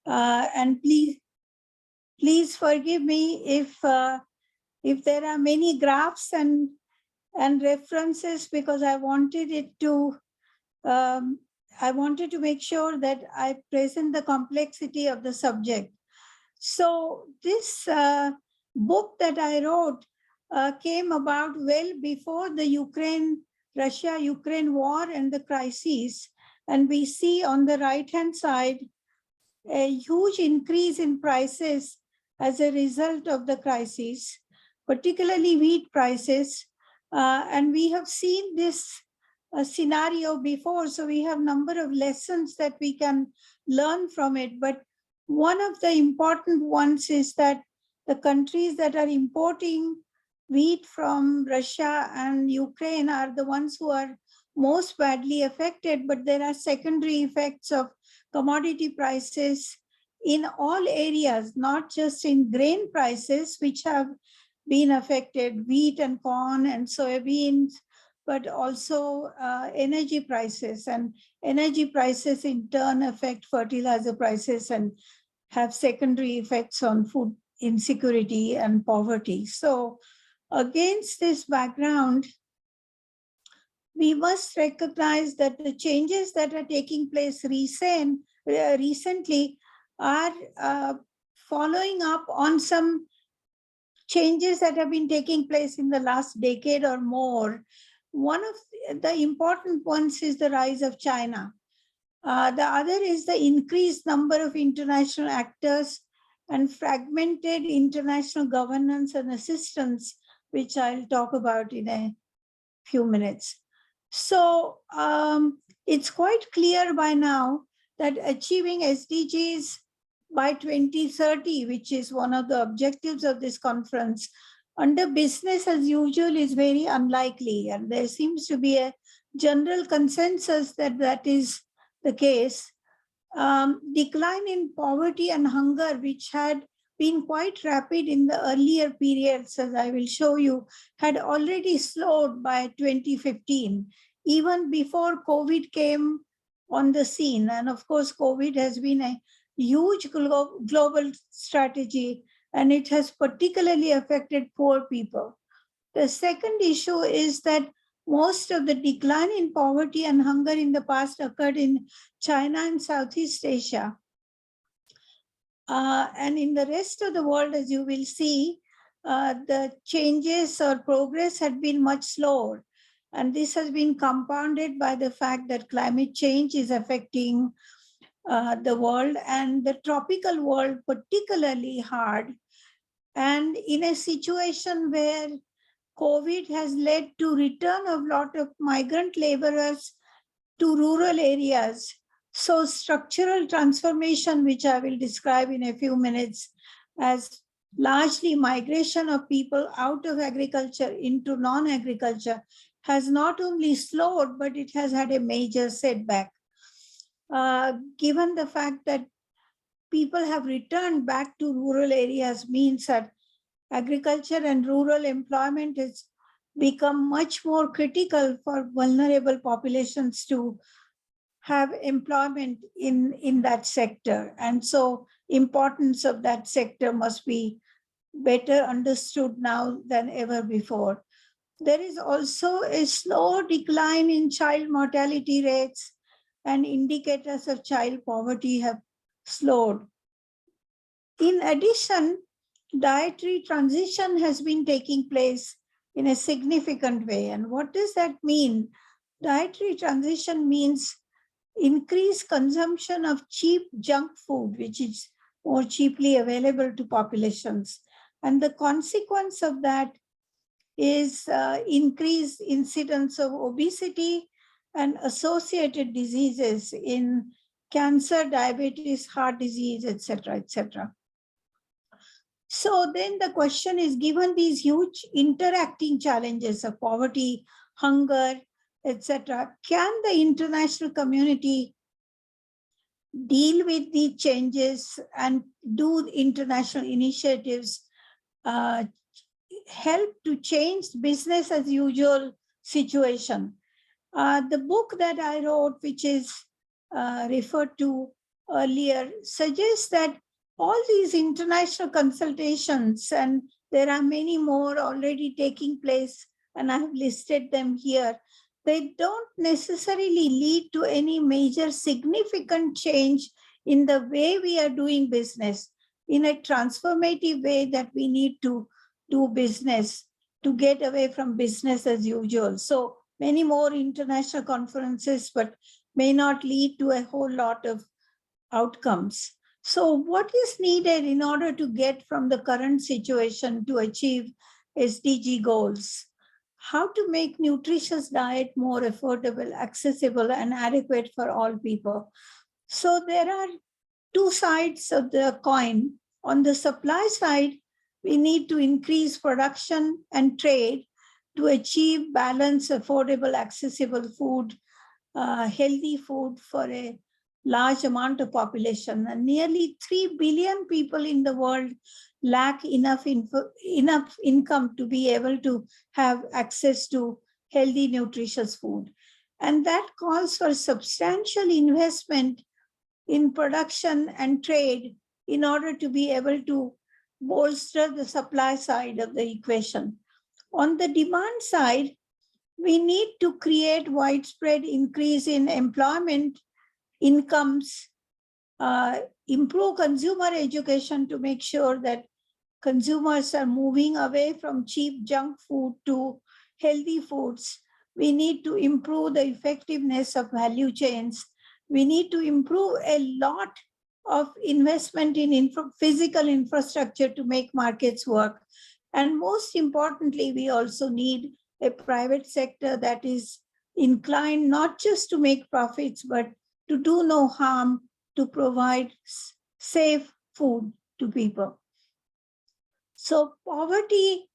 And please forgive me if there are many graphs and references, because I wanted to make sure that I present the complexity of the subject. So this book that I wrote came about well before the Russia-Ukraine war and the crises. And we see on the right-hand side a huge increase in prices as a result of the crisis, particularly wheat prices. And we have seen this scenario before, so we have a number of lessons that we can learn from it. But one of the important ones is that the countries that are importing wheat from Russia and Ukraine are the ones who are most badly affected, but there are secondary effects of commodity prices in all areas, not just in grain prices, which have been affected, wheat and corn and soybeans, but also energy prices. And energy prices in turn affect fertilizer prices and have secondary effects on food insecurity and poverty. So against this background, we must recognize that the changes that are taking place recently are following up on some changes that have been taking place in the last decade or more. One of the important ones is the rise of China. The other is the increased number of international actors and fragmented international governance and assistance, which I'll talk about in a few minutes. So it's quite clear by now that achieving SDGs by 2030, which is one of the objectives of this conference, under business as usual is very unlikely. And there seems to be a general consensus that that is the case. Decline in poverty and hunger, which had been quite rapid in the earlier periods, as I will show you, had already slowed by 2015, even before COVID came on the scene. And of course, COVID has been a huge global strategy, and it has particularly affected poor people. The second issue is that most of the decline in poverty and hunger in the past occurred in China and Southeast Asia. And in the rest of the world, as you will see, the changes or progress had been much slower. And this has been compounded by the fact that climate change is affecting the world, and the tropical world particularly hard. And in a situation where COVID has led to return of a lot of migrant laborers to rural areas. So structural transformation, which I will describe in a few minutes, as largely migration of people out of agriculture into non-agriculture, has not only slowed, but it has had a major setback. Given the fact that people have returned back to rural areas means that agriculture and rural employment has become much more critical for vulnerable populations to have employment in that sector. And so importance of that sector must be better understood now than ever before. There is also a slow decline in child mortality rates, and indicators of child poverty have slowed. In addition, dietary transition has been taking place in a significant way. And what does that mean? Dietary transition means increased consumption of cheap junk food, which is more cheaply available to populations. And the consequence of that is increased incidence of obesity and associated diseases in cancer, diabetes, heart disease, etc., etc. So then the question is, given these huge interacting challenges of poverty, hunger, etc., can the international community deal with the changes and do international initiatives help to change business as usual situation? The book that I wrote, which is referred to earlier suggests that all these international consultations, and there are many more already taking place, and I have listed them here, they don't necessarily lead to any major significant change in the way we are doing business, in a transformative way that we need to do business to get away from business as usual. So many more international conferences, but may not lead to a whole lot of outcomes. So what is needed in order to get from the current situation to achieve SDG goals? How to make nutritious diet more affordable, accessible, and adequate for all people? So there are two sides of the coin. On the supply side, we need to increase production and trade to achieve balanced, affordable, accessible food, healthy food for a large amount of population. And nearly 3 billion people in the world lack enough income to be able to have access to healthy, nutritious food. And that calls for substantial investment in production and trade in order to be able to bolster the supply side of the equation. On the demand side, we need to create widespread increase in employment, incomes, improve consumer education to make sure that consumers are moving away from cheap junk food to healthy foods. We need to improve the effectiveness of value chains. We need to improve a lot of investment in physical infrastructure to make markets work. And most importantly, we also need a private sector that is inclined not just to make profits, but to do no harm, to provide safe food to people. So poverty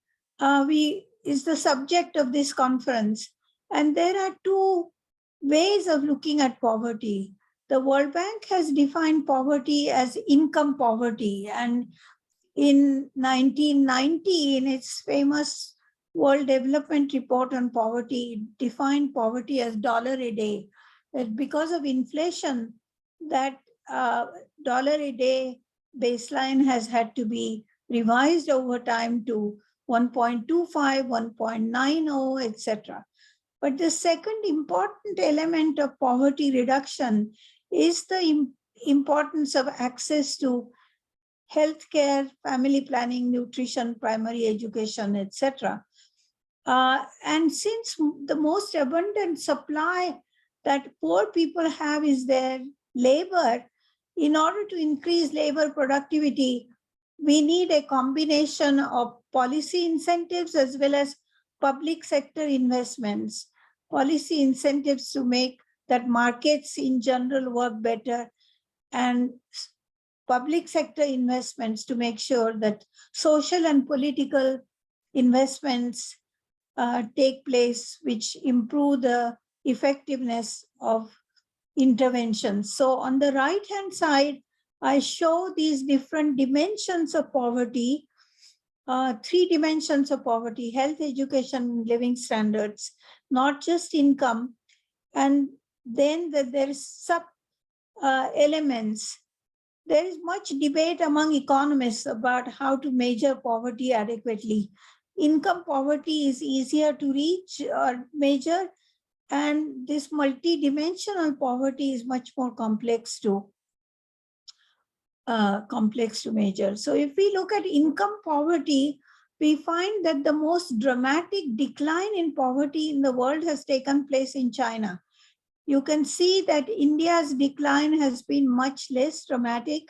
is the subject of this conference. And there are two ways of looking at poverty. The World Bank has defined poverty as income poverty. And in 1990, in its famous World Development Report on Poverty, it defined poverty as $1 a day. That because of inflation, that $1 a day baseline has had to be revised over time to 1.25, 1.90, etc. But the second important element of poverty reduction is the importance of access to healthcare, family planning, nutrition, primary education, etc. And since the most abundant supply that poor people have is their labor, in order to increase labor productivity, we need a combination of policy incentives as well as public sector investments. Policy incentives to make that markets in general work better, and public sector investments to make sure that social and political investments take place, which improve the effectiveness of interventions. So on the right-hand side, I show these different dimensions of poverty, 3 dimensions of poverty: health, education, living standards, not just income. And then there is sub elements. There is much debate among economists about how to measure poverty adequately. Income poverty is easier to reach or measure, and this multidimensional poverty is much more complex to measure. So if we look at income poverty, we find that the most dramatic decline in poverty in the world has taken place in China. You can see that India's decline has been much less dramatic,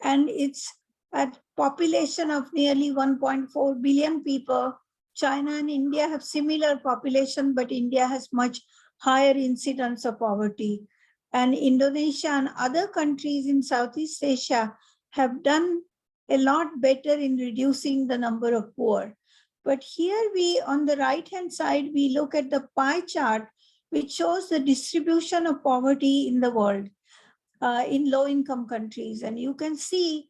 and it's at population of nearly 1.4 billion people. China and India have similar population, but India has much higher incidence of poverty. And Indonesia and other countries in Southeast Asia have done a lot better in reducing the number of poor. But here on the right-hand side, we look at the pie chart, which shows the distribution of poverty in the world, in low-income countries. And you can see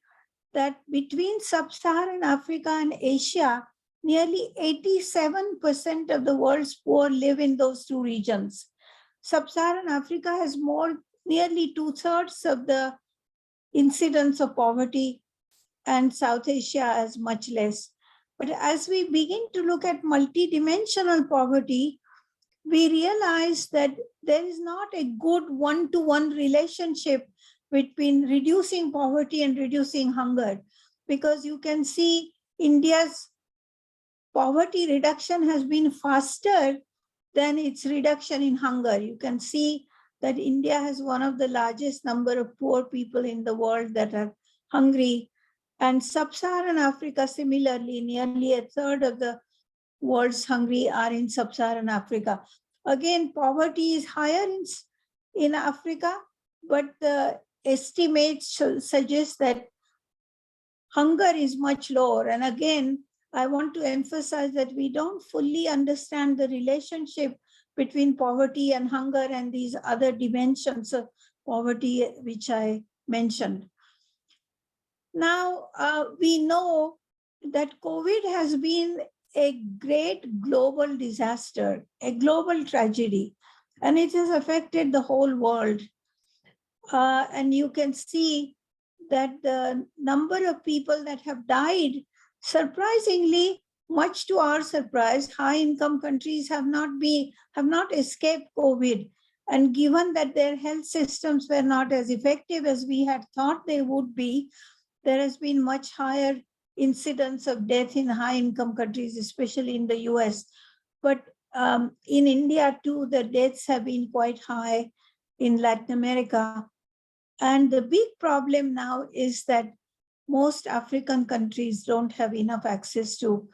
that between Sub-Saharan Africa and Asia, nearly 87% of the world's poor live in those two regions. Sub-Saharan Africa has nearly 2/3 of the incidence of poverty, and South Asia as much less. But as we begin to look at multidimensional poverty, we realize that there is not a good one-to-one relationship between reducing poverty and reducing hunger, because you can see India's poverty reduction has been faster than its reduction in hunger. You can see that India has one of the largest number of poor people in the world that are hungry. And sub-Saharan Africa, similarly, nearly a third of the world's hungry are in sub-Saharan Africa. Again, poverty is higher in Africa, but the estimates suggest that hunger is much lower. And again, I want to emphasize that we don't fully understand the relationship between poverty and hunger and these other dimensions of poverty which I mentioned. Now, we know that COVID has been a great global disaster, a global tragedy, and it has affected the whole world. And you can see that the number of people that have died, surprisingly, much to our surprise, high-income countries have not escaped COVID. And given that their health systems were not as effective as we had thought they would be, there has been much higher incidence of death in high-income countries, especially in the US. But in India too, the deaths have been quite high in Latin America. And the big problem now is that most African countries don't have enough access to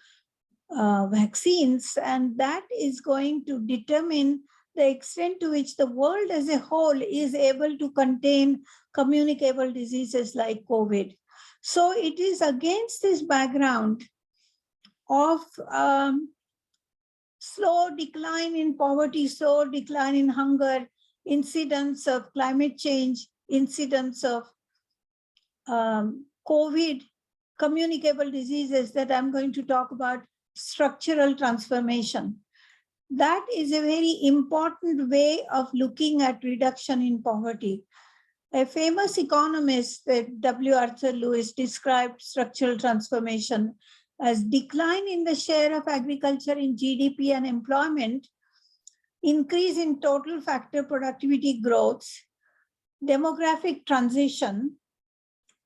vaccines, and that is going to determine the extent to which the world as a whole is able to contain communicable diseases like COVID. So it is against this background of slow decline in poverty, slow decline in hunger, incidence of climate change, incidence of COVID, communicable diseases that I'm going to talk about, structural transformation. That is a very important way of looking at reduction in poverty. A famous economist, W. Arthur Lewis, described structural transformation as decline in the share of agriculture in GDP and employment, increase in total factor productivity growth, demographic transition,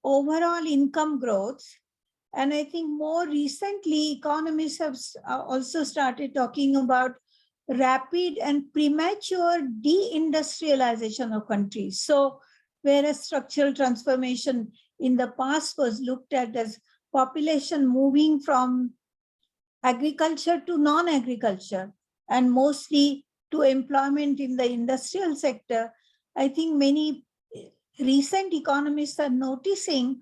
overall income growth. And I think more recently, economists have also started talking about rapid and premature deindustrialization of countries. So whereas structural transformation in the past was looked at as population moving from agriculture to non-agriculture and mostly to employment in the industrial sector, I think many recent economists are noticing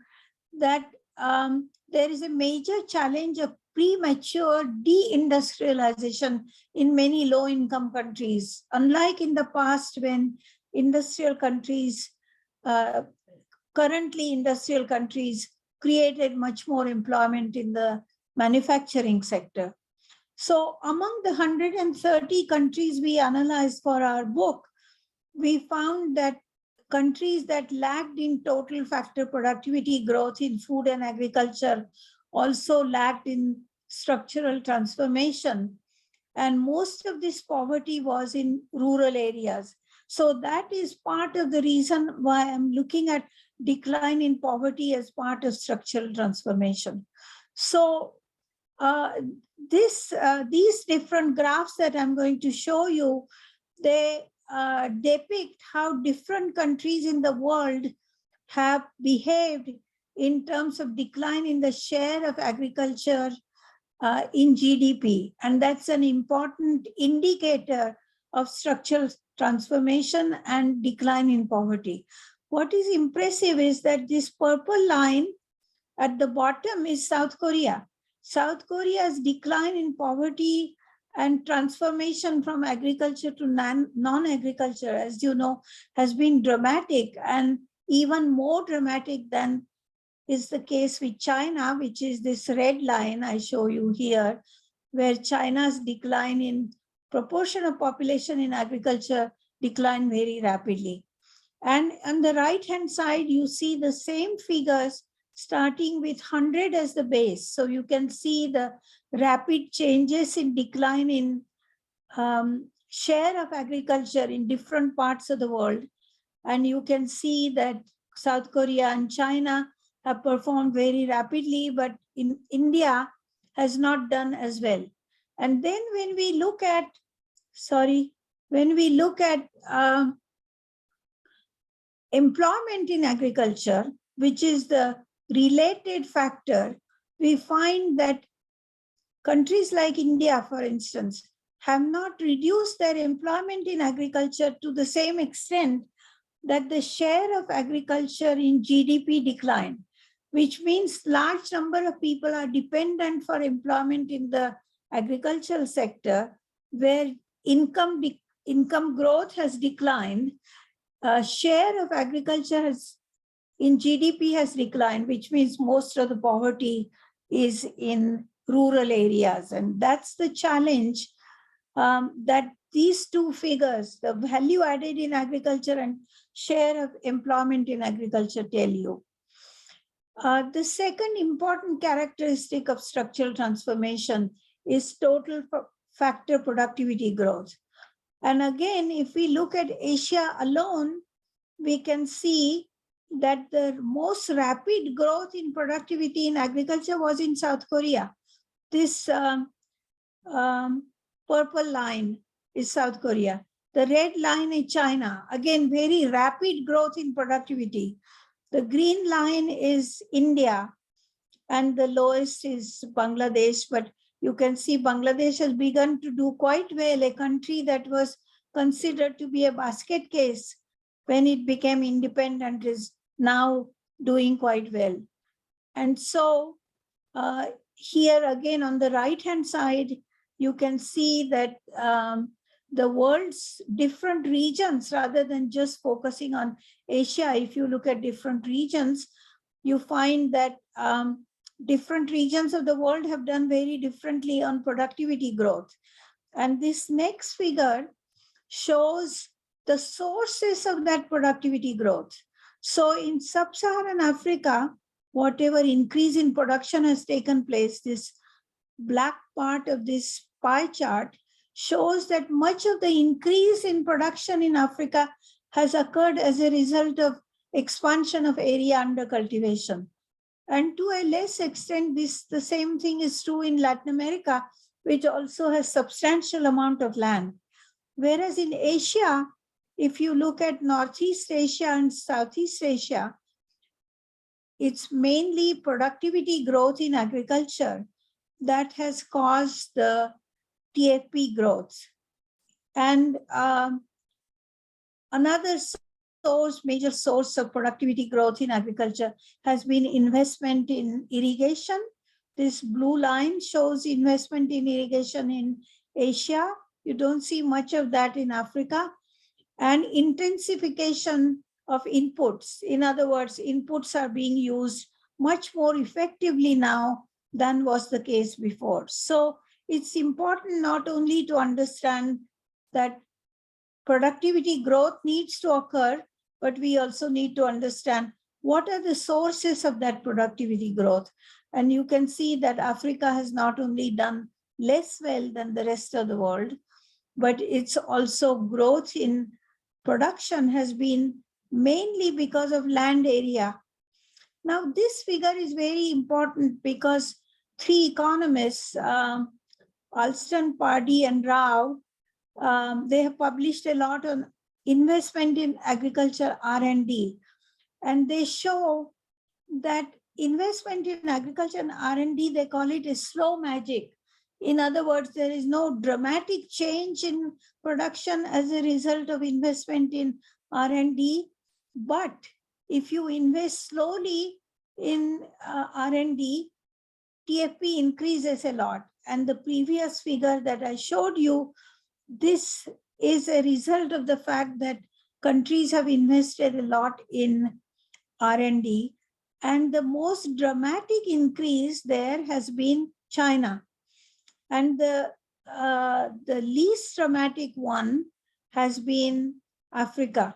that there is a major challenge of premature deindustrialization in many low-income countries. Unlike in the past when industrial countries, currently industrial countries created much more employment in the manufacturing sector. So among the 130 countries we analyzed for our book, we found that countries that lagged in total factor productivity growth in food and agriculture also lagged in structural transformation. And most of this poverty was in rural areas. So that is part of the reason why I'm looking at decline in poverty as part of structural transformation. So these different graphs that I'm going to show you, they depict how different countries in the world have behaved in terms of decline in the share of agriculture in GDP. And that's an important indicator of structural transformation and decline in poverty. What is impressive is that this purple line at the bottom is South Korea. South Korea's decline in poverty and transformation from agriculture to non-agriculture, as you know, has been dramatic, and even more dramatic than is the case with China, which is this red line I show you here, where China's decline in proportion of population in agriculture declined very rapidly. And on the right-hand side, you see the same figures starting with 100 as the base. So you can see the rapid changes in decline in share of agriculture in different parts of the world. And you can see that South Korea and China have performed very rapidly, but in India has not done as well. And then when we look at, employment in agriculture, which is the related factor, we find that countries like India, for instance, have not reduced their employment in agriculture to the same extent that the share of agriculture in GDP declined, which means large number of people are dependent for employment in the agricultural sector, where income growth has declined. Share of agriculture in GDP has declined, which means most of the poverty is in rural areas. And that's the challenge that these two figures, the value added in agriculture and share of employment in agriculture, tell you. The second important characteristic of structural transformation is total factor productivity growth. And again, if we look at Asia alone, we can see that the most rapid growth in productivity in agriculture was in South Korea. This purple line is South Korea. The red line is China. Again, very rapid growth in productivity. The green line is India, and the lowest is Bangladesh. But you can see Bangladesh has begun to do quite well, a country that was considered to be a basket case when it became independent is now doing quite well. And so here again on the right-hand side, you can see that the world's different regions, rather than just focusing on Asia, if you look at different regions, you find that different regions of the world have done very differently on productivity growth. And this next figure shows the sources of that productivity growth. So in sub-Saharan Africa, whatever increase in production has taken place, this black part of this pie chart shows that much of the increase in production in Africa has occurred as a result of expansion of area under cultivation. And to a less extent, the same thing is true in Latin America, which also has substantial amount of land. Whereas in Asia, if you look at Northeast Asia and Southeast Asia, it's mainly productivity growth in agriculture that has caused the TFP growth. And another major source of productivity growth in agriculture has been investment in irrigation. This blue line shows investment in irrigation in Asia. You don't see much of that in Africa. And intensification of inputs. In other words, inputs are being used much more effectively now than was the case before. So it's important not only to understand that productivity growth needs to occur, but we also need to understand what are the sources of that productivity growth. And you can see that Africa has not only done less well than the rest of the world, but it's also growth in production has been mainly because of land area. Now, this figure is very important because three economists, Alston, Pardee, and Rao, they have published a lot on investment in agriculture R&D. And they show that investment in agriculture and R&D, they call it a slow magic. In other words, there is no dramatic change in production as a result of investment in R&D. But if you invest slowly in R&D, TFP increases a lot. And the previous figure that I showed you, this is a result of the fact that countries have invested a lot in R&D. And the most dramatic increase there has been China. And the least dramatic one has been Africa.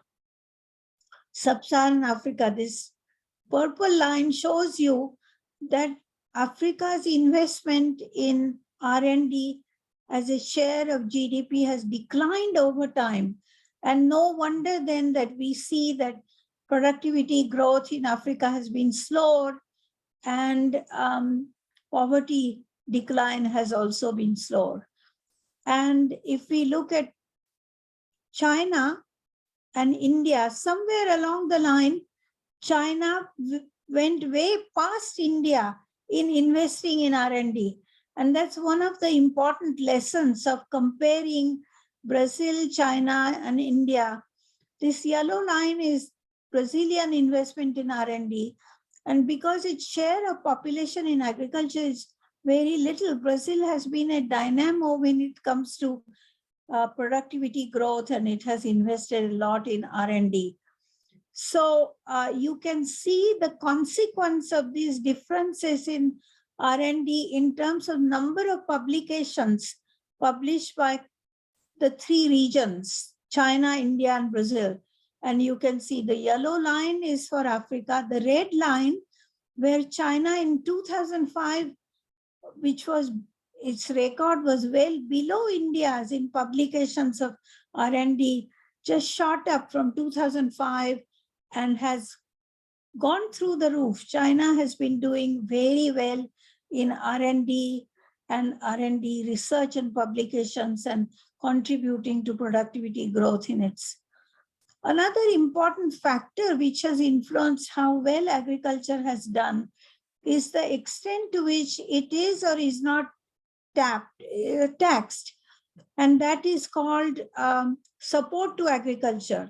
Sub-Saharan Africa, this purple line shows you that Africa's investment in R&D as a share of GDP has declined over time. And no wonder then that we see that productivity growth in Africa has been slower, and poverty decline has also been slower. And if we look at China and India, somewhere along the line, China went way past India in investing in R&D. And that's one of the important lessons of comparing Brazil, China, and India. This yellow line is Brazilian investment in R&D. And because its share of population in agriculture is very little, Brazil has been a dynamo when it comes to productivity growth, and it has invested a lot in R&D. So you can see the consequence of these differences in R&D in terms of number of publications published by the three regions, China, India, and Brazil. And you can see the yellow line is for Africa, the red line where China in 2005, which was its record was well below India's in publications of R&D, just shot up from 2005 and has gone through the roof. China has been doing very well in R&D and R&D research and publications and contributing to productivity growth in its. Another important factor which has influenced how well agriculture has done is the extent to which it is or is not taxed. And that is called support to agriculture.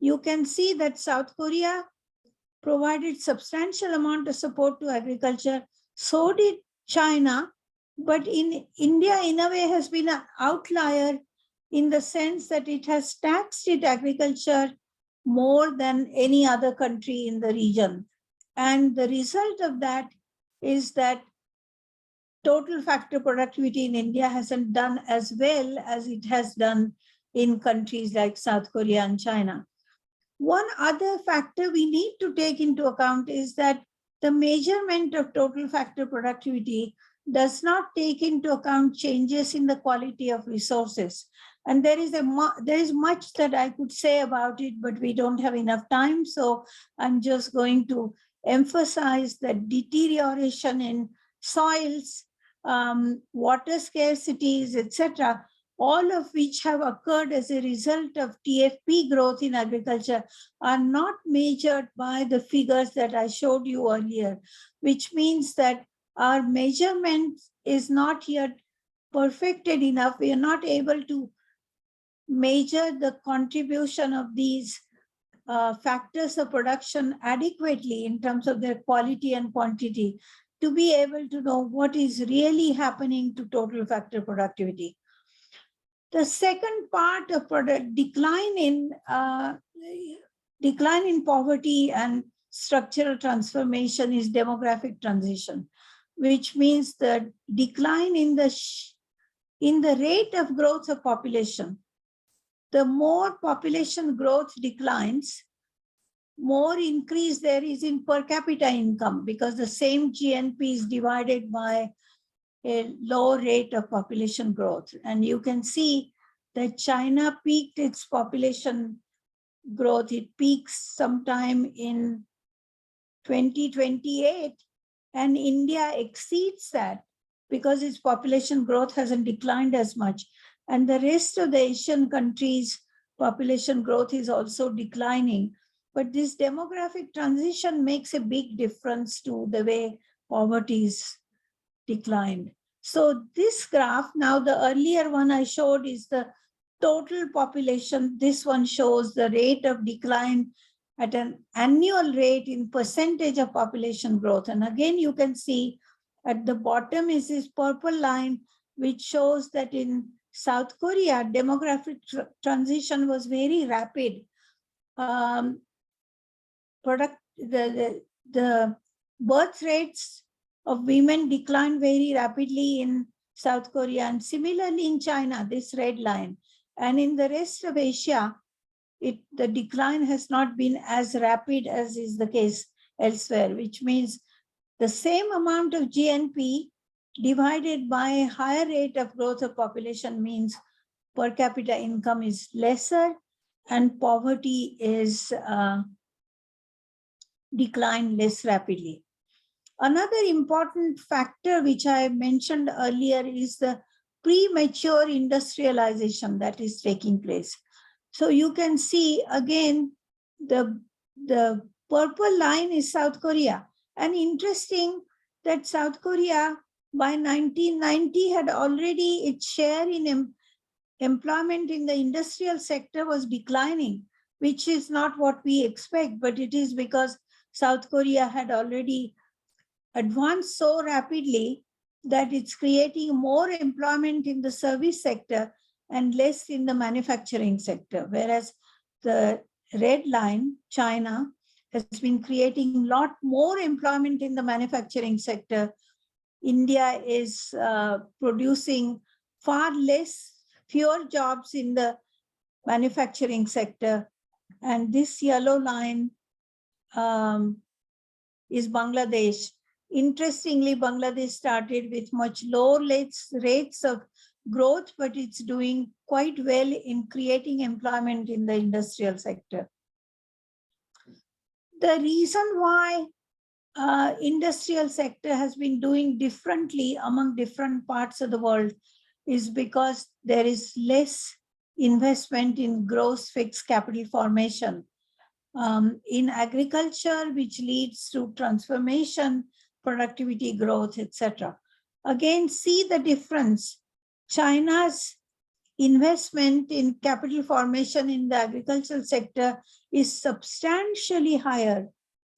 You can see that South Korea provided substantial amount of support to agriculture. So did China. But in India, in a way, has been an outlier in the sense that it has taxed its agriculture more than any other country in the region. And the result of that is that total factor productivity in India hasn't done as well as it has done in countries like South Korea and China. One other factor we need to take into account is that the measurement of total factor productivity does not take into account changes in the quality of resources. And there is much that I could say about it, but we don't have enough time. So I'm just going to emphasize that deterioration in soils, water scarcities, etc., all of which have occurred as a result of TFP growth in agriculture are not measured by the figures that I showed you earlier, which means that our measurement is not yet perfected enough. We are not able to measure the contribution of these factors of production adequately in terms of their quality and quantity to be able to know what is really happening to total factor productivity. The second part of decline in poverty and structural transformation is demographic transition, which means the decline in the rate of growth of population. The more population growth declines, more increase there is in per capita income because the same GNP is divided by a low rate of population growth. And you can see that China peaked its population growth. It peaks sometime in 2028, and India exceeds that because its population growth hasn't declined as much. And the rest of the Asian countries' population growth is also declining. But this demographic transition makes a big difference to the way poverty is declined. So this graph, now the earlier one I showed is the total population. This one shows the rate of decline at an annual rate in percentage of population growth. And again, you can see at the bottom is this purple line, which shows that in South Korea, demographic transition was very rapid. The birth rates of women declined very rapidly in South Korea, and similarly in China, this red line. And in the rest of Asia, the decline has not been as rapid as is the case elsewhere, which means the same amount of GNP divided by a higher rate of growth of population means per capita income is lesser and poverty is declined less rapidly. Another important factor which I mentioned earlier is the premature industrialization that is taking place. So you can see again, the purple line is South Korea. And interesting that South Korea by 1990 had already its share in employment in the industrial sector was declining, which is not what we expect, but it is because South Korea had already advanced so rapidly that it's creating more employment in the service sector and less in the manufacturing sector. Whereas the red line, China, has been creating a lot more employment in the manufacturing sector. India is producing far fewer jobs in the manufacturing sector. And this yellow line is Bangladesh. Interestingly, Bangladesh started with much lower rates of growth, but it's doing quite well in creating employment in the industrial sector. The reason why industrial sector has been doing differently among different parts of the world is because there is less investment in gross fixed capital formation in agriculture, which leads to transformation, productivity growth, etc. Again, see the difference. China's investment in capital formation in the agricultural sector is substantially higher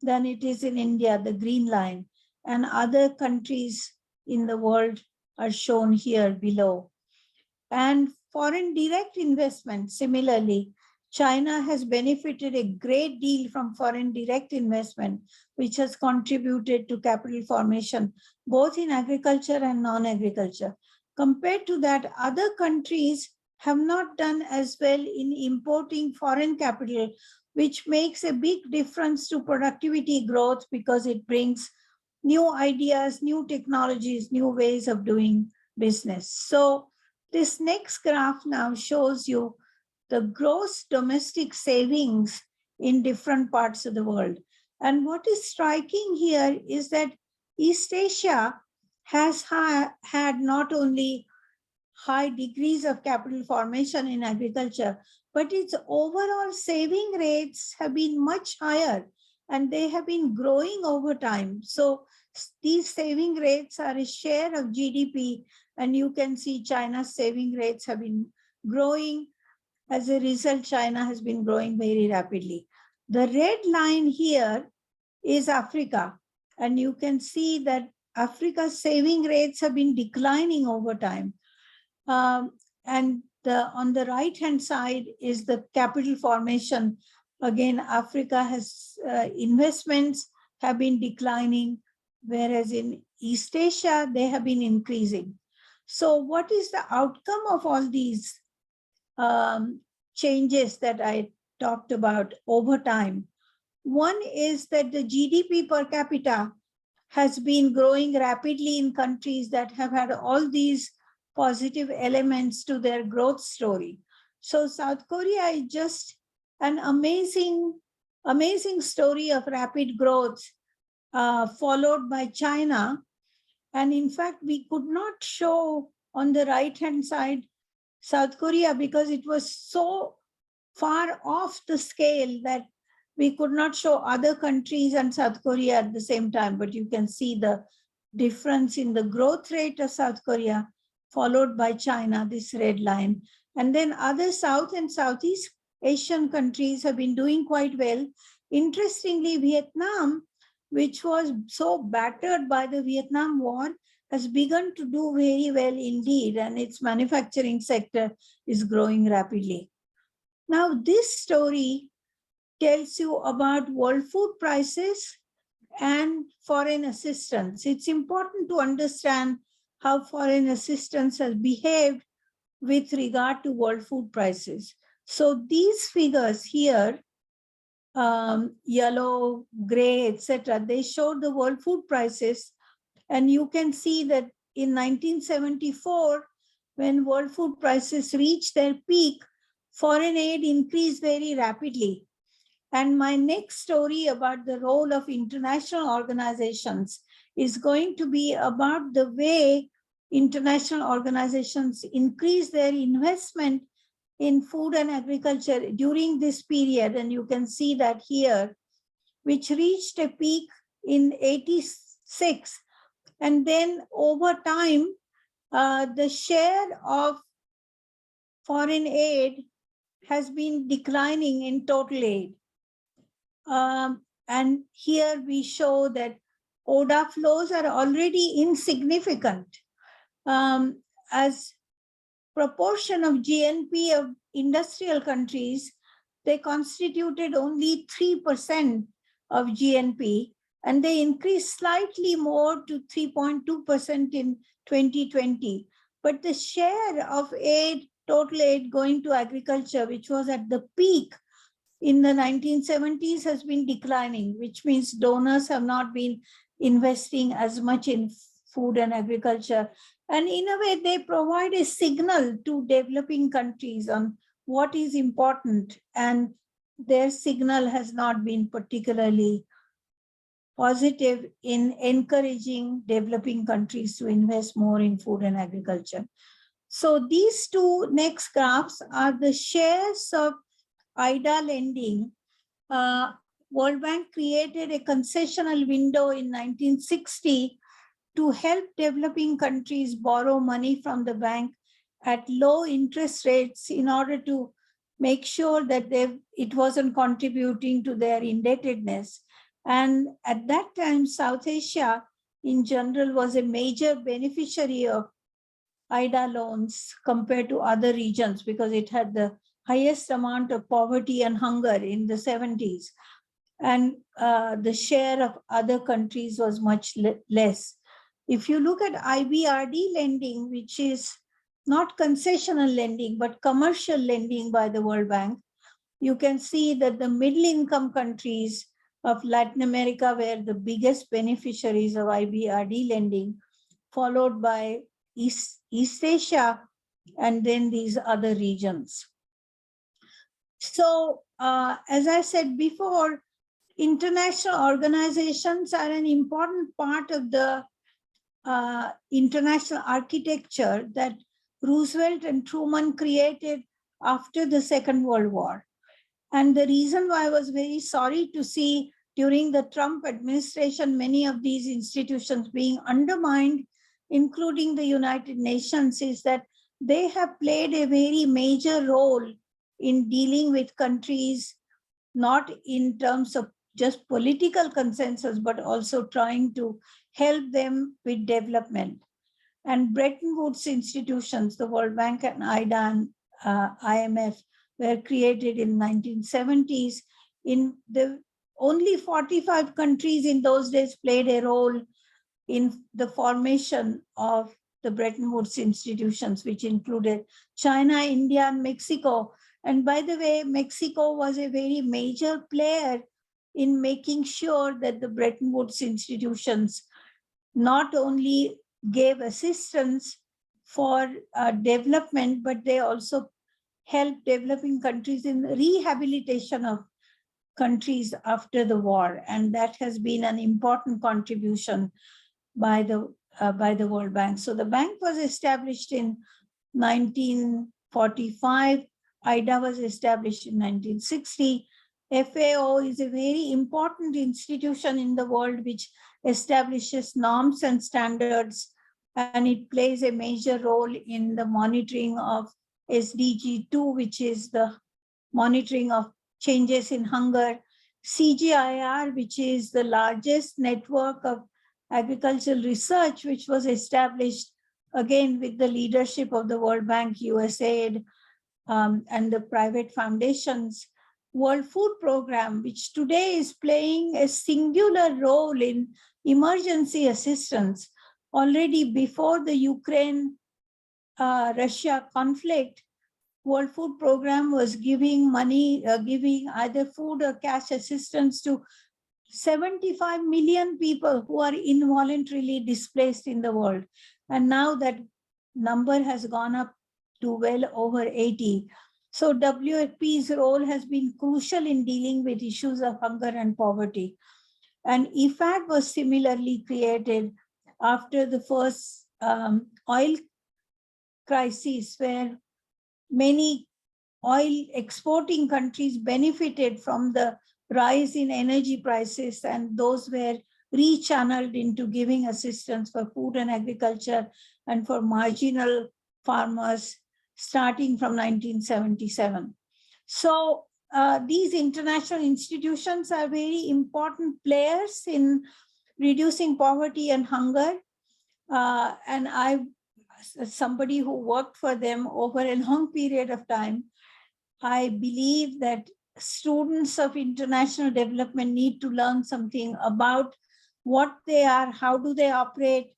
than it is in India, the green line, and other countries in the world are shown here below. And foreign direct investment, similarly, China has benefited a great deal from foreign direct investment, which has contributed to capital formation, both in agriculture and non-agriculture. Compared to that, other countries have not done as well in importing foreign capital, which makes a big difference to productivity growth because it brings new ideas, new technologies, new ways of doing business. So this next graph now shows you the gross domestic savings in different parts of the world. And what is striking here is that East Asia has had not only high degrees of capital formation in agriculture, but its overall saving rates have been much higher and they have been growing over time. So these saving rates are a share of GDP, and you can see China's saving rates have been growing. As a result, China has been growing very rapidly. The red line here is Africa, and you can see that Africa's saving rates have been declining over time. And on the right-hand side is the capital formation. Again, Africa has investments have been declining, whereas in East Asia, they have been increasing. So what is the outcome of all these changes that I talked about over time? One is that the GDP per capita has been growing rapidly in countries that have had all these positive elements to their growth story. So South Korea is just an amazing story of rapid growth, followed by China. And in fact, we could not show on the right-hand side South Korea because it was so far off the scale that we could not show other countries and South Korea at the same time. But you can see the difference in the growth rate of South Korea, followed by China, this red line. And then other South and Southeast Asian countries have been doing quite well. Interestingly, Vietnam, which was so battered by the Vietnam War, has begun to do very well indeed, and its manufacturing sector is growing rapidly. Now, this story tells you about world food prices and foreign assistance. It's important to understand how foreign assistance has behaved with regard to world food prices. So these figures here, yellow, gray, etc., they show the world food prices. And you can see that in 1974, when world food prices reached their peak, foreign aid increased very rapidly. And my next story about the role of international organizations is going to be about the way international organizations increase their investment in food and agriculture during this period. And you can see that here, which reached a peak in 86. And then over time, the share of foreign aid has been declining in total aid. And here we show that ODA flows are already insignificant. As proportion of GNP of industrial countries, they constituted only 3% of GNP, and they increased slightly more to 3.2% in 2020. But the share of aid, total aid going to agriculture, which was at the peak in the 1970s, has been declining, which means donors have not been investing as much in food and agriculture. And in a way, they provide a signal to developing countries on what is important. And their signal has not been particularly positive in encouraging developing countries to invest more in food and agriculture. So these two next graphs are the shares of IDA lending. World Bank created a concessional window in 1960 to help developing countries borrow money from the bank at low interest rates in order to make sure that it wasn't contributing to their indebtedness. And at that time, South Asia in general was a major beneficiary of IDA loans compared to other regions because it had the highest amount of poverty and hunger in the 70s. And the share of other countries was much less. If you look at IBRD lending, which is not concessional lending, but commercial lending by the World Bank, you can see that the middle income countries of Latin America were the biggest beneficiaries of IBRD lending, followed by East Asia, and then these other regions. So, as I said before, international organizations are an important part of the international architecture that Roosevelt and Truman created after the Second World War. And the reason why I was very sorry to see during the Trump administration, many of these institutions being undermined, including the United Nations, is that they have played a very major role in dealing with countries, not in terms of just political consensus, but also trying to help them with development. And Bretton Woods institutions, the World Bank and IDA and IMF, were created in 1970s. In the only 45 countries in those days played a role in the formation of the Bretton Woods institutions, which included China, India, and Mexico. And by the way, Mexico was a very major player in making sure that the Bretton Woods institutions not only gave assistance for development, but they also helped developing countries in rehabilitation of countries after the war. And that has been an important contribution by the World Bank. So the bank was established in 1945. IDA was established in 1960. FAO is a very important institution in the world which establishes norms and standards, and it plays a major role in the monitoring of SDG 2, which is the monitoring of changes in hunger. CGIAR, which is the largest network of agricultural research, which was established again with the leadership of the World Bank, USAID, and the private foundations. World Food Program, which today is playing a singular role in emergency assistance. Already before the Ukraine-Russia conflict, World Food Program was giving money, giving either food or cash assistance to 75 million people who are involuntarily displaced in the world. And now that number has gone up to well over 80. So WFP's role has been crucial in dealing with issues of hunger and poverty. And IFAD was similarly created after the first oil crisis, where many oil exporting countries benefited from the rise in energy prices, and those were rechanneled into giving assistance for food and agriculture and for marginal farmers starting from 1977. So these international institutions are very important players in reducing poverty and hunger. And I, as somebody who worked for them over a long period of time, I believe that students of international development need to learn something about what they are, how do they operate,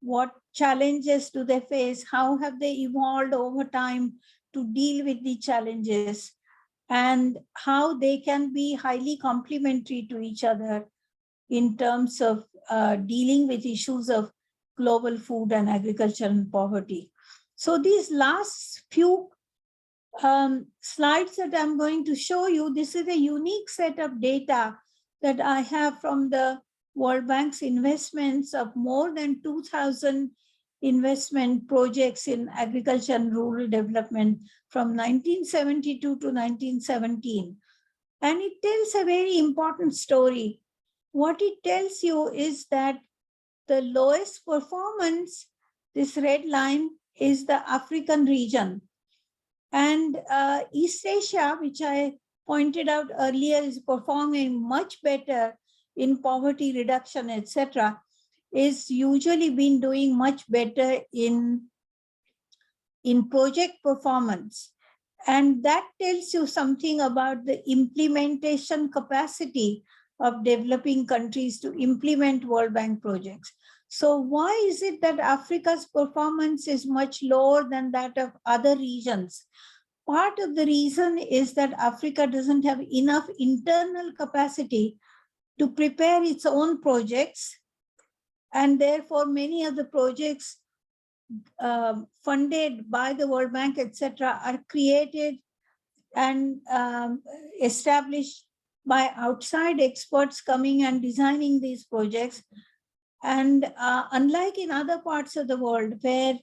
what challenges do they face, how have they evolved over time to deal with the challenges, and how they can be highly complementary to each other in terms of dealing with issues of global food and agriculture and poverty. So these last few slides that I'm going to show you, this is a unique set of data that I have from the World Bank's investments of more than 2,000 investment projects in agriculture and rural development from 1972 to 1917. And it tells a very important story. What it tells you is that the lowest performance, this red line, is the African region. And East Asia, which I pointed out earlier, is performing much better in poverty reduction, etc., is usually been doing much better in project performance. And that tells you something about the implementation capacity of developing countries to implement World Bank projects. So why is it that Africa's performance is much lower than that of other regions? Part of the reason is that Africa doesn't have enough internal capacity to prepare its own projects, and therefore many of the projects funded by the World Bank, etc., are created and established by outside experts coming and designing these projects. And unlike in other parts of the world where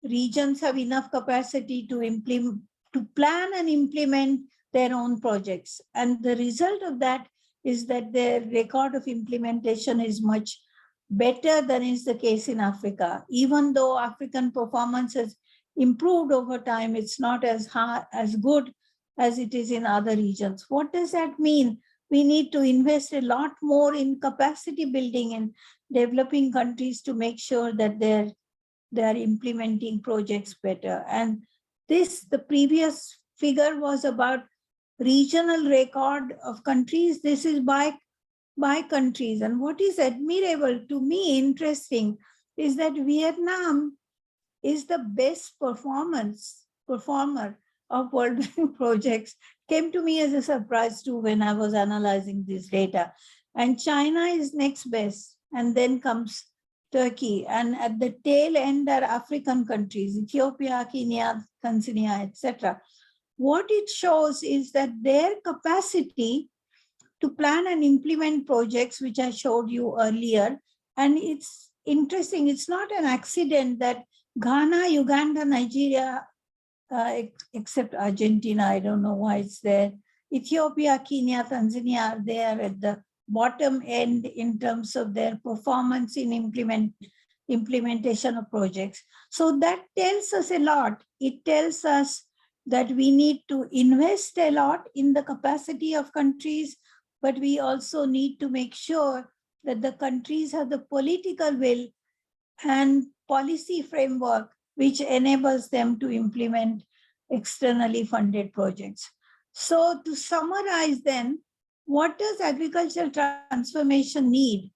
regions have enough capacity to plan and implement their own projects, and the result of that is that their record of implementation is much better than is the case in Africa. Even though African performance has improved over time, it's not as good as it is in other regions. What does that mean? We need to invest a lot more in capacity building in developing countries to make sure that they're implementing projects better. And the previous figure was about regional record of countries. This is by countries. And what is admirable, to me interesting, is that Vietnam is the best performer of World Bank projects. Came to me as a surprise too when I was analyzing this data. And China is next best, and then comes Turkey. And at the tail end are African countries, Ethiopia, Kenya, Tanzania, etc. What it shows is that their capacity to plan and implement projects, which I showed you earlier. And it's interesting, it's not an accident that Ghana, Uganda, Nigeria, except Argentina, I don't know why it's there, Ethiopia, Kenya, Tanzania are there at the bottom end in terms of their performance in implementation of projects. So that tells us a lot. It tells us that we need to invest a lot in the capacity of countries, but we also need to make sure that the countries have the political will and policy framework which enables them to implement externally funded projects. So to summarize then, what does agricultural transformation need?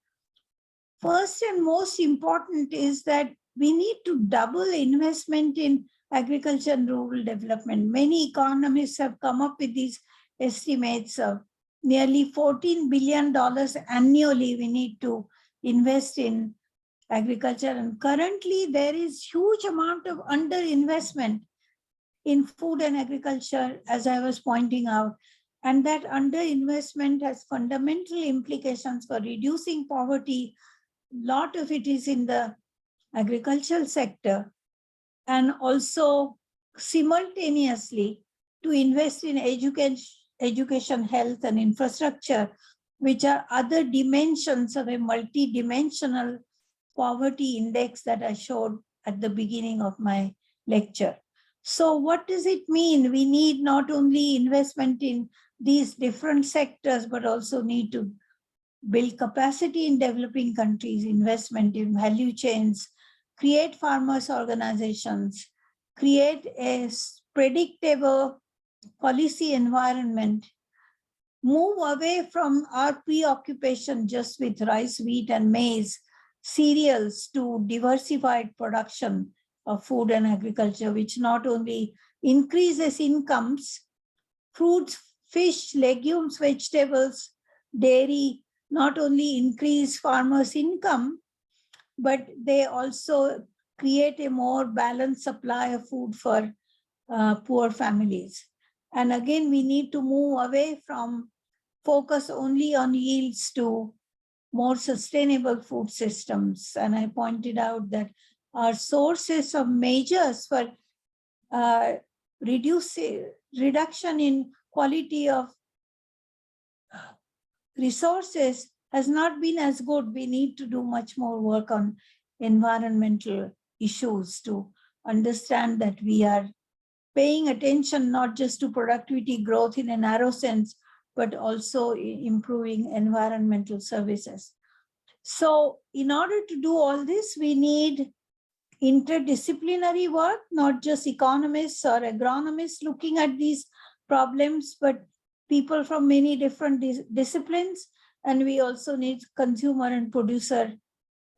First and most important is that we need to double investment in agriculture and rural development. Many economists have come up with these estimates of nearly $14 billion annually we need to invest in agriculture. And currently there is huge amount of underinvestment in food and agriculture, as I was pointing out. And that underinvestment has fundamental implications for reducing poverty. A lot of it is in the agricultural sector. And also simultaneously to invest in education, health, and infrastructure, which are other dimensions of a multidimensional poverty index that I showed at the beginning of my lecture. So what does it mean? We need not only investment in these different sectors, but also need to build capacity in developing countries, investment in value chains, create farmers' organizations, create a predictable policy environment, move away from our preoccupation just with rice, wheat, and maize, cereals, to diversified production of food and agriculture, which not only increases incomes, fruits, fish, legumes, vegetables, dairy, not only increase farmers' income, but they also create a more balanced supply of food for poor families. And again, we need to move away from focus only on yields to more sustainable food systems. And I pointed out that our sources of measures for reduction in quality of resources has not been as good. We need to do much more work on environmental issues to understand that we are paying attention not just to productivity growth in a narrow sense, but also improving environmental services. So in order to do all this, we need interdisciplinary work, not just economists or agronomists looking at these problems, but people from many different disciplines. And we also need consumer and producer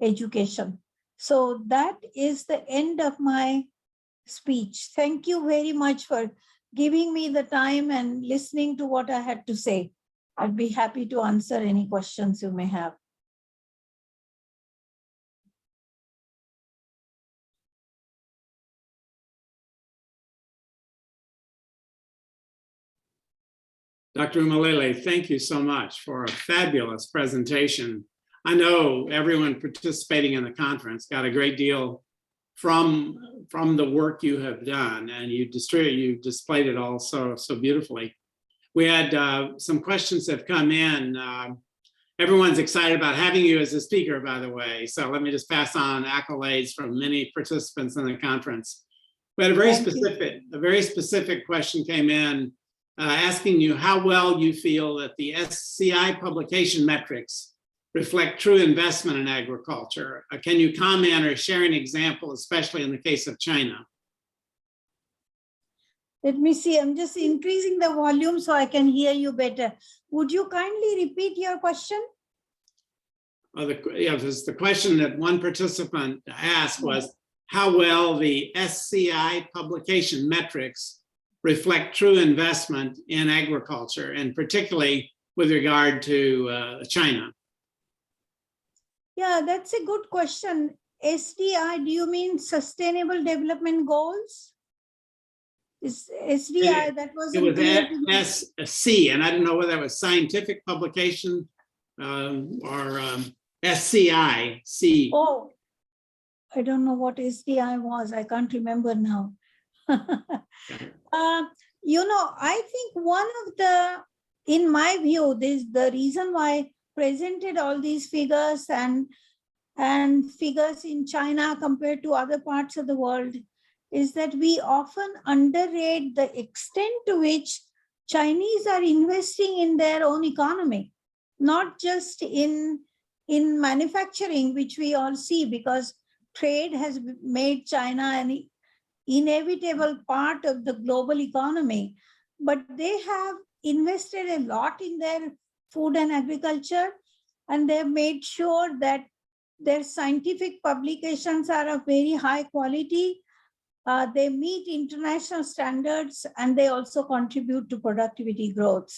education. So that is the end of my speech. Thank you very much for giving me the time and listening to what I had to say. I'd be happy to answer any questions you may have. Dr. Lele, thank you so much for a fabulous presentation. I know everyone participating in the conference got a great deal from the work you have done, and you displayed it all so beautifully. We had some questions that have come in. Everyone's excited about having you as a speaker, by the way. So let me just pass on accolades from many participants in the conference. We had a very specific question came in asking you how well you feel that the SCI publication metrics reflect true investment in agriculture. Can you comment or share an example, especially in the case of China? Let me see, I'm just increasing the volume so I can hear you better. Would you kindly repeat your question? The question that one participant asked was how well the SCI publication metrics reflect true investment in agriculture, and particularly with regard to China. Yeah, that's a good question. SDI, do you mean Sustainable Development Goals? Is SDI, that was it was SC, and I don't know whether that was scientific publication or SCI. Oh, I don't know what SDI was. I can't remember now. You know, I think one of the, in my view, this the reason why I presented all these figures and figures in China compared to other parts of the world is that we often underrate the extent to which Chinese are investing in their own economy, not just in manufacturing, which we all see, because trade has made China an inevitable part of the global economy, but they have invested a lot in their food and agriculture, and they've made sure that their scientific publications are of very high quality. They meet international standards and they also contribute to productivity growth.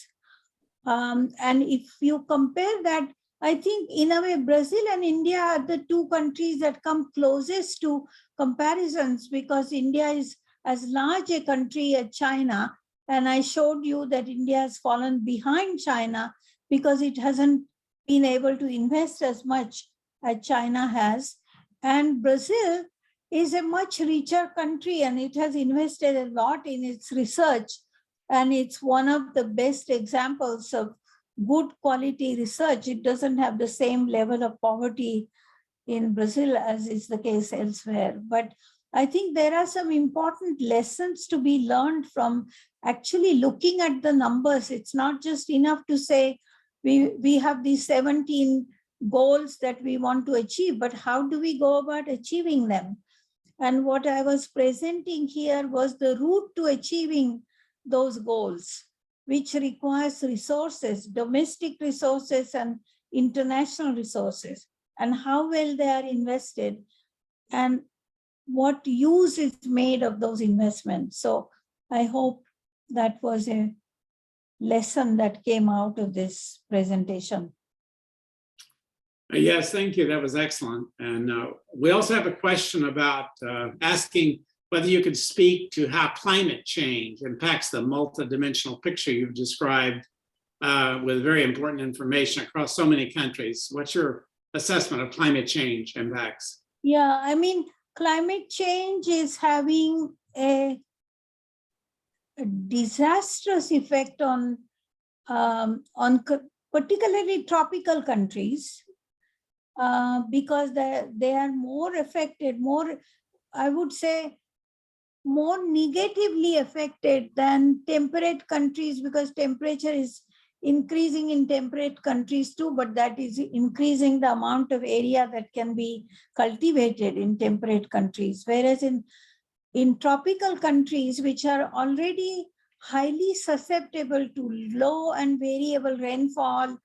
And if you compare that, I think in a way, Brazil and India are the two countries that come closest to comparisons, because India is as large a country as China. And I showed you that India has fallen behind China because it hasn't been able to invest as much as China has. And Brazil is a much richer country and it has invested a lot in its research. And it's one of the best examples of good quality research. It doesn't have the same level of poverty in Brazil as is the case elsewhere. But I think there are some important lessons to be learned from actually looking at the numbers. It's not just enough to say we have these 17 goals that we want to achieve, but how do we go about achieving them? And what I was presenting here was the route to achieving those goals, which requires resources, domestic resources and international resources, and how well they are invested and what use is made of those investments. So I hope that was a lesson that came out of this presentation. Yes, thank you. That was excellent. And we also have a question about asking whether you could speak to how climate change impacts the multidimensional picture you've described with very important information across so many countries. What's your assessment of climate change impacts? Yeah, I mean, climate change is having a disastrous effect on particularly tropical countries, because they are more affected, I would say, more negatively affected than temperate countries, because temperature is increasing in temperate countries too, but that is increasing the amount of area that can be cultivated in temperate countries. Whereas in tropical countries, which are already highly susceptible to low and variable rainfall,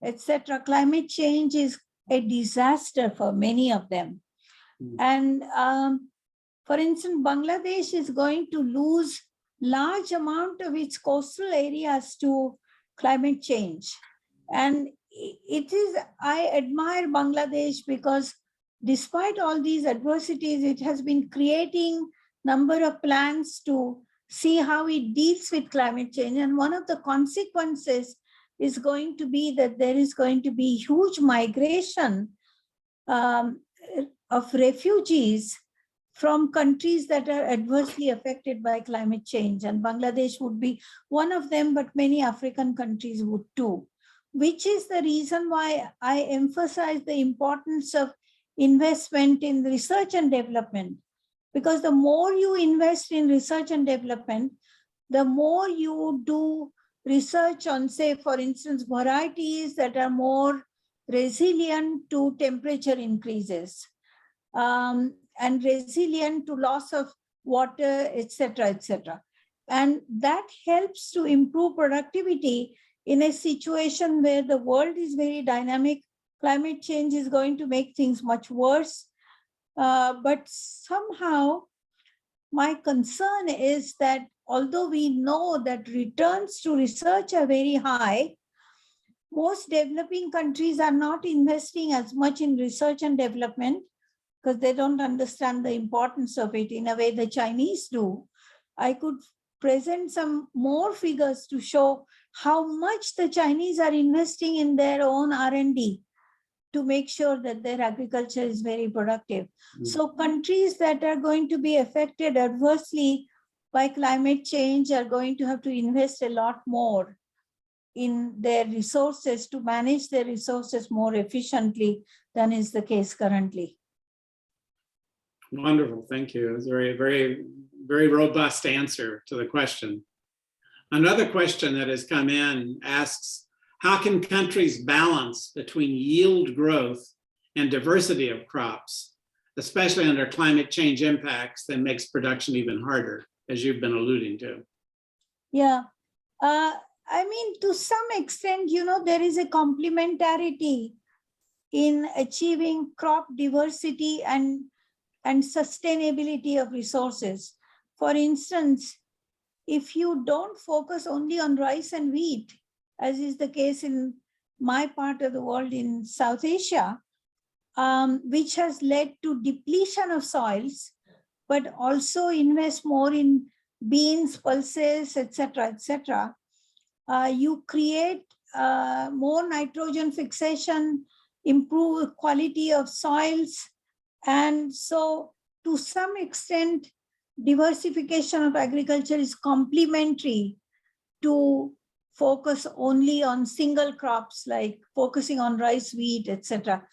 etc., climate change is a disaster for many of them. And for instance, Bangladesh is going to lose large amount of its coastal areas to climate change. And I admire Bangladesh because despite all these adversities, it has been creating number of plans to see how it deals with climate change. And one of the consequences is going to be that there is going to be huge migration of refugees from countries that are adversely affected by climate change. And Bangladesh would be one of them, but many African countries would too, which is the reason why I emphasize the importance of investment in research and development. Because the more you invest in research and development, the more you do research on, say, for instance, varieties that are more resilient to temperature increases, and resilient to loss of water, etc., etc. And that helps to improve productivity in a situation where the world is very dynamic. Climate change is going to make things much worse. But somehow, my concern is that although we know that returns to research are very high, most developing countries are not investing as much in research and development because they don't understand the importance of it in a way the Chinese do. I could present some more figures to show how much the Chinese are investing in their own R&D to make sure that their agriculture is very productive. So countries that are going to be affected adversely by climate change are going to have to invest a lot more in their resources to manage their resources more efficiently than is the case currently. Wonderful, thank you. It was a very, very, very robust answer to the question. Another question that has come in asks, how can countries balance between yield growth and diversity of crops, especially under climate change impacts that makes production even harder, as you've been alluding to? Yeah, I mean, to some extent, there is a complementarity in achieving crop diversity and and sustainability of resources. For instance, if you don't focus only on rice and wheat, as is the case in my part of the world in South Asia, which has led to depletion of soils, but also invest more in beans, pulses, etc., you create more nitrogen fixation, improve quality of soils. And so to some extent, diversification of agriculture is complementary to focus only on single crops, like focusing on rice, wheat, etc.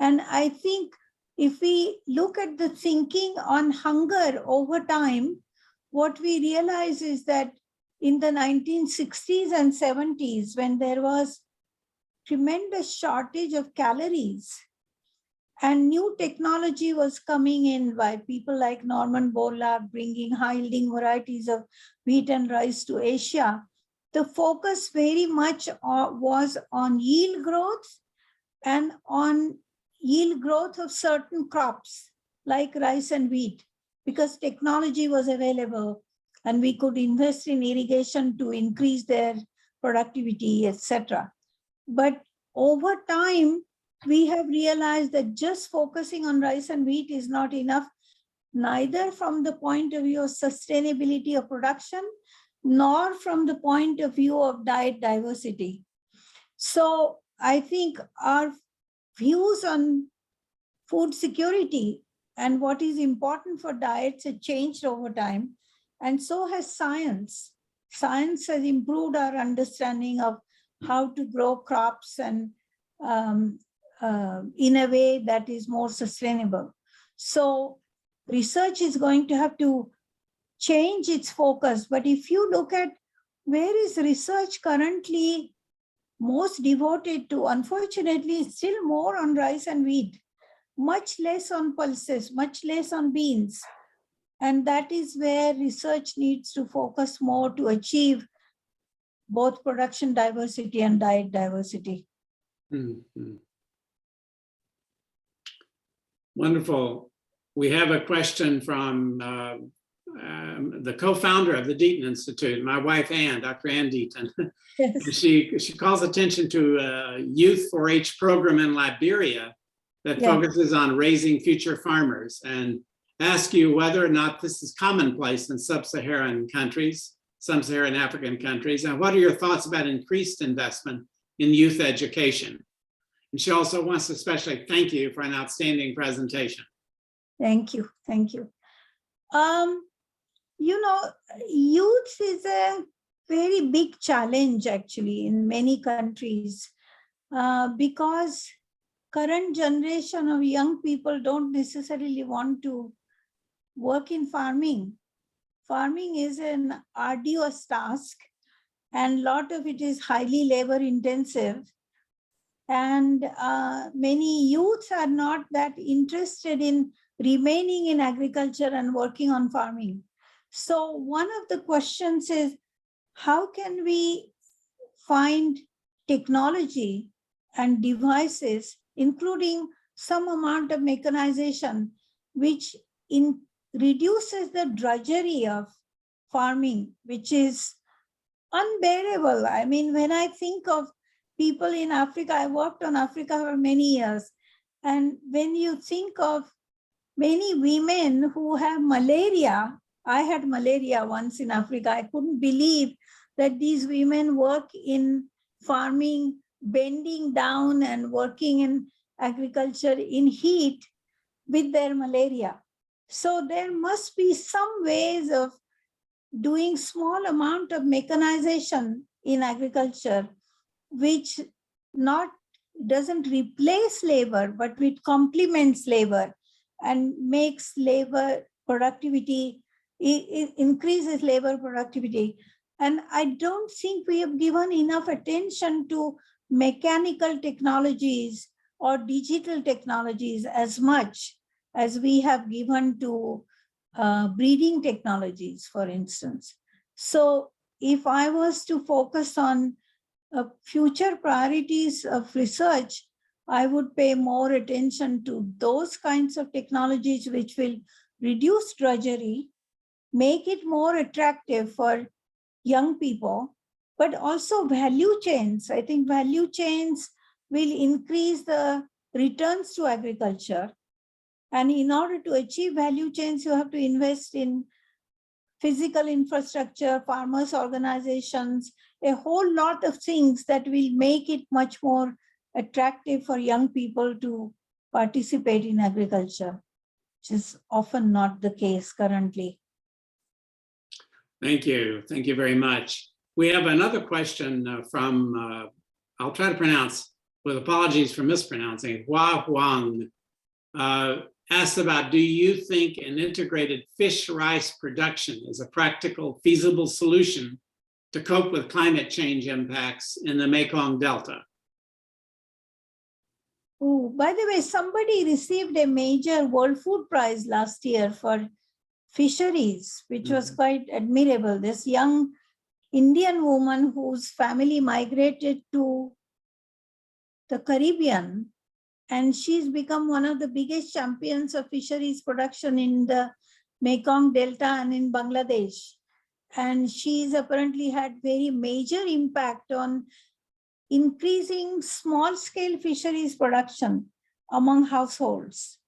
And I think if we look at the thinking on hunger over time, what we realize is that in the 1960s and 70s, when there was tremendous shortage of calories and new technology was coming in by people like Norman Borlaug bringing high-yielding varieties of wheat and rice to Asia, the focus very much was on yield growth and on yield growth of certain crops like rice and wheat, because technology was available and we could invest in irrigation to increase their productivity, etc. But over time, we have realized that just focusing on rice and wheat is not enough, neither from the point of view of sustainability of production, nor from the point of view of diet diversity. So I think our views on food security and what is important for diets have changed over time, and so has science. Science has improved our understanding of how to grow crops and in a way that is more sustainable. So research is going to have to change its focus. But if you look at where is research currently most devoted to, unfortunately, still more on rice and wheat, much less on pulses, much less on beans. And that is where research needs to focus more to achieve both production diversity and diet diversity. Mm-hmm. Wonderful. We have a question from the co-founder of the Deaton Institute, my wife, Dr. Ann Deaton. Yes. She calls attention to a youth 4-H program in Liberia that focuses on raising future farmers, and ask you whether or not this is commonplace in sub-Saharan countries, sub-Saharan African countries, and what are your thoughts about increased investment in youth education? And she also wants to especially thank you for an outstanding presentation. Thank you. Thank you. You know, youth is a very big challenge actually in many countries because current generation of young people don't necessarily want to work in farming. Farming is an arduous task and a lot of it is highly labor intensive. And many youths are not that interested in remaining in agriculture and working on farming. So one of the questions is, how can we find technology and devices, including some amount of mechanization, which reduces the drudgery of farming, which is unbearable. I mean, when I think of people in Africa, I worked on Africa for many years. And when you think of many women who have malaria, I had malaria once in Africa. I couldn't believe that these women work in farming, bending down and working in agriculture in heat with their malaria. So there must be some ways of doing small amount of mechanization in agriculture, which doesn't replace labor, but which complements labor and makes labor productivity, it increases labor productivity. And I don't think we have given enough attention to mechanical technologies or digital technologies as much as we have given to breeding technologies, for instance. So if I was to focus on future priorities of research, I would pay more attention to those kinds of technologies which will reduce drudgery, make it more attractive for young people, but also value chains. I think value chains will increase the returns to agriculture. And in order to achieve value chains, you have to invest in physical infrastructure, farmers' organizations, a whole lot of things that will make it much more attractive for young people to participate in agriculture, which is often not the case currently. Thank you. Thank you very much. We have another question from, I'll try to pronounce, with apologies for mispronouncing it, Hua Huang. Asked about, do you think an integrated fish rice production is a practical, feasible solution to cope with climate change impacts in the Mekong Delta? Oh, by the way, somebody received a major World Food Prize last year for fisheries, which was quite admirable. This young Indian woman whose family migrated to the Caribbean, and she's become one of the biggest champions of fisheries production in the Mekong Delta and in Bangladesh. And she's apparently had very major impact on increasing small-scale fisheries production among households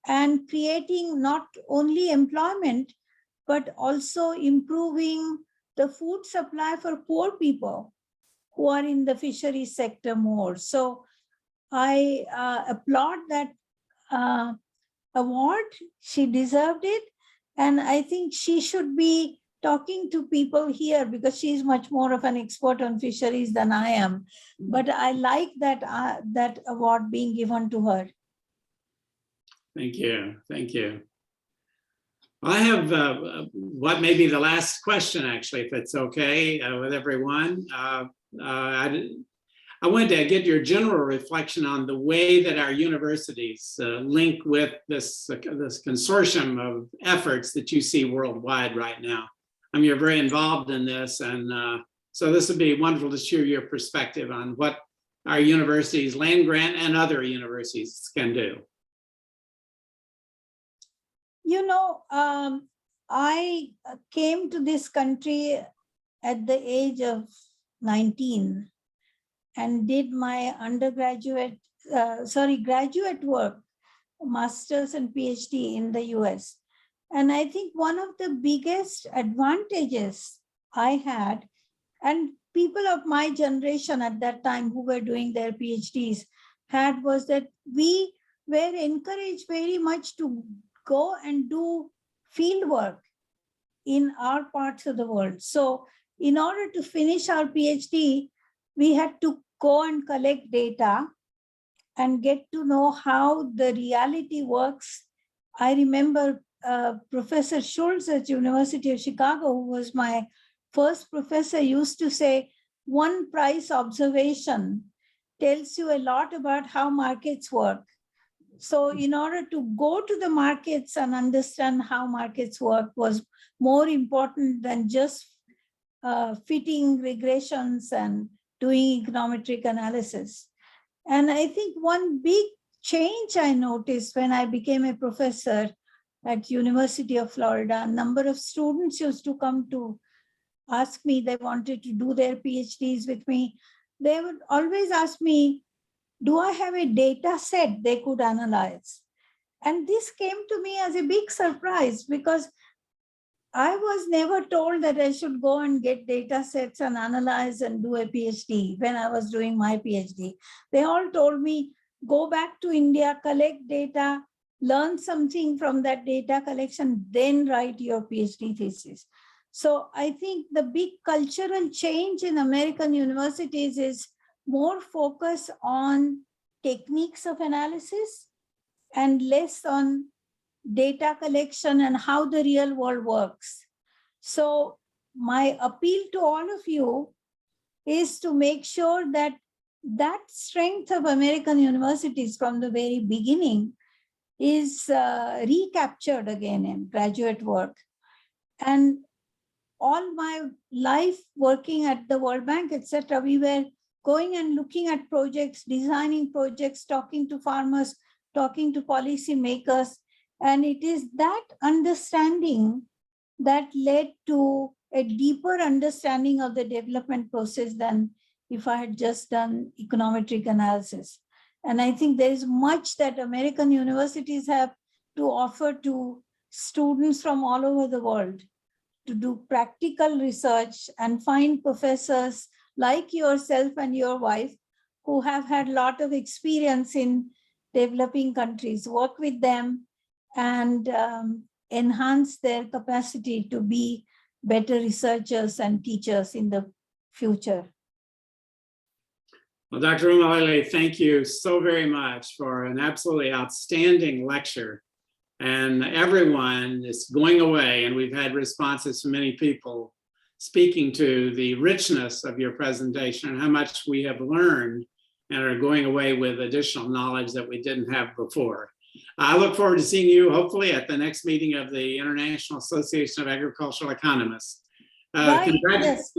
and creating not only employment, but also improving the food supply for poor people who are in the fisheries sector more. So I applaud that award. She deserved it. And I think she should be talking to people here because she's much more of an expert on fisheries than I am. But I like that, that award being given to her. Thank you. Thank you. I have what may be the last question, actually, if it's okay with everyone. I wanted to get your general reflection on the way that our universities link with this consortium of efforts that you see worldwide right now. I mean, you're very involved in this, and so this would be wonderful to share your perspective on what our universities, land grant and other universities can do. You know, I came to this country at the age of 19 and did my graduate work, master's and PhD in the US. And I think one of the biggest advantages I had, and people of my generation at that time who were doing their PhDs had, was that we were encouraged very much to go and do field work in our parts of the world. So in order to finish our PhD, we had to go and collect data and get to know how the reality works. I remember Professor Schultz at University of Chicago, who was my first professor, used to say, one price observation tells you a lot about how markets work. So in order to go to the markets and understand how markets work was more important than just fitting regressions and doing econometric analysis. And I think one big change I noticed when I became a professor at University of Florida, a number of students used to come to ask me, they wanted to do their PhDs with me. They would always ask me, do I have a data set they could analyze? And this came to me as a big surprise because I was never told that I should go and get data sets and analyze and do a PhD when I was doing my PhD. They all told me, go back to India, collect data, learn something from that data collection, then write your PhD thesis. So I think the big cultural change in American universities is more focus on techniques of analysis and less on data collection and how the real world works. So my appeal to all of you is to make sure that that strength of American universities from the very beginning is recaptured again in graduate work. And all my life working at the World Bank, etc., we were going and looking at projects, designing projects, talking to farmers, talking to policy makers. And it is that understanding that led to a deeper understanding of the development process than if I had just done econometric analysis. And I think there is much that American universities have to offer to students from all over the world to do practical research and find professors like yourself and your wife who have had a lot of experience in developing countries, work with them and enhance their capacity to be better researchers and teachers in the future. Well, Dr. Lele, thank you so very much for an absolutely outstanding lecture. And everyone is going away, and we've had responses from many people speaking to the richness of your presentation and how much we have learned and are going away with additional knowledge that we didn't have before. I look forward to seeing you hopefully at the next meeting of the International Association of Agricultural Economists. Right, yes.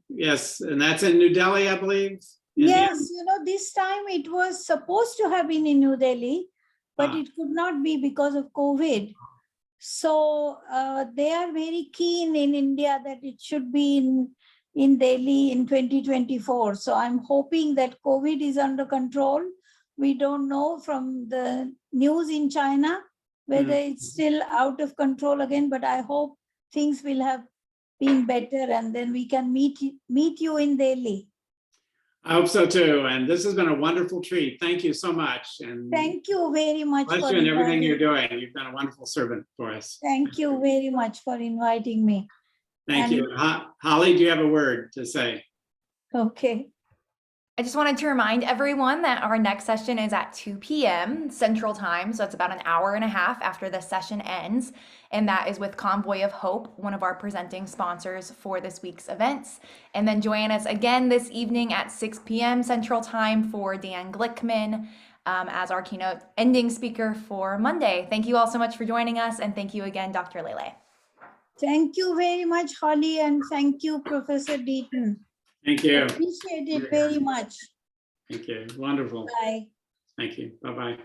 Yes, and that's in New Delhi, I believe. Yes, you know, this time it was supposed to have been in New Delhi, but it could not be because of COVID. So they are very keen in India that it should be in Delhi in 2024. So I'm hoping that COVID is under control. We don't know from the news in China whether it's still out of control again, but I hope things will have been better and then we can meet you in Delhi. I hope so too. And this has been a wonderful treat. Thank you so much. And thank you very much bless you in everything you're doing. You've been a wonderful servant for us. Thank you very much for inviting me. Thank you. Holly, do you have a word to say? Okay. I just wanted to remind everyone that our next session is at 2 p.m. Central Time, so it's about an hour and a half after the session ends, and that is with Convoy of Hope, one of our presenting sponsors for this week's events. And then join us again this evening at 6 p.m. Central Time for Dan Glickman as our keynote ending speaker for Monday. Thank you all so much for joining us, and thank you again, Dr. Lele. Thank you very much, Holly, and thank you, Professor Deaton. Thank you. Appreciate it very much. Thank you. Wonderful. Bye. Thank you. Bye-bye.